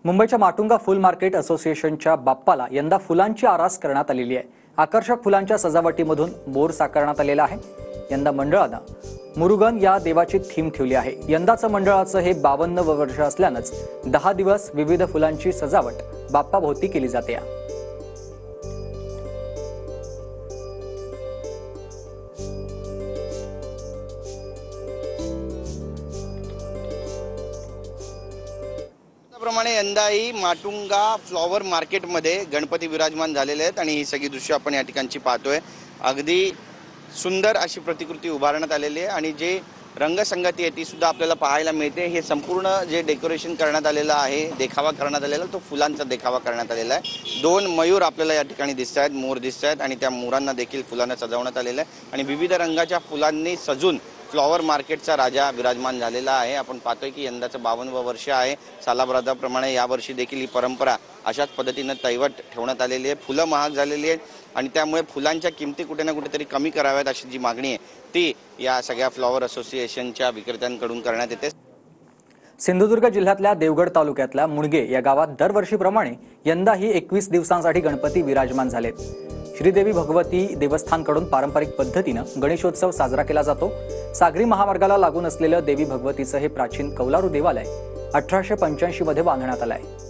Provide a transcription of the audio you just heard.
मुंबईच्या माटुंगा फुल मार्केट असोसिएशनच्या बाप्पाला यंदा फुलांची आरास करण्यात आलेली आहे। आकर्षक फुलांच्या सजावटीमधून मोर साकारण्यात आलेला आहे। यंदा मंडळानं मुरुगन या देवाची थीम ठेवली आहे। यंदाचं मंडळाचं हे 52वं वर्ष असल्यानंच 10 दिवस विविध फुलांची सजावट बाप्पाभोवती केली जाते। प्रमाणे यंदाही माटुंगा फ्लॉवर मार्केटमध्ये गणपती विराजमान झालेले आहेत आणि ही सगळी दृश्य आपण या ठिकाणची पाहतोय। अगदी सुंदर अशी प्रतिकृती उभारण्यात आलेली आहे आणि जे रंगसंगती आहे ती सुद्धा आपल्याला पाहायला मिळते। हे संपूर्ण जे डेकोरेशन करण्यात आलेलं आहे, देखावा करण्यात आलेला, तो फुलांचा देखावा करण्यात आलेला आहे। 2 मयूर आपल्याला या ठिकाणी दिसतात, मोर दिसतात आणि त्या मोरांना देखील फुलांना सजवण्यात आलेलं आहे आणि विविध रंगाच्या फुलांनी सजून फ्लॉवर मार्केटचा राजा विराजमान झालेला आहे। आपण पाहतोय की यंदाचं 52वं वर्ष आहे। सालाबादाप्रमाणे यावर्षी देखील ही परंपरा अशाच पद्धतीने तैवत ठेवण्यात आलेली आहे। फुलं महाग झालेली आहेत आणि त्यामुळे फुलांच्या किमती कुठे ना कुठेतरी कमी कराव्यात अशी जी मागणी आहे ती या सगळ्या फ्लॉवर असोसिएशनच्या विक्रेत्यांकडून करण्यात येते। सिंधुदुर्ग जिल्ह्यातल्या देवगड तालुक्यातल्या मुणगे या गावात दरवर्षीप्रमाणे यंदाही 21 दिवसांसाठी गणपती विराजमान झालेत। श्रीदेवी भगवती देवस्थानकडून पारंपरिक पद्धतीने गणेशोत्सव साजरा केला जातो। सागरी महामार्गाला लागून असलेलं देवी भगवतीचं हे प्राचीन कौलारू देवालय 1885 मध्ये बांधण्यात आलं आहे।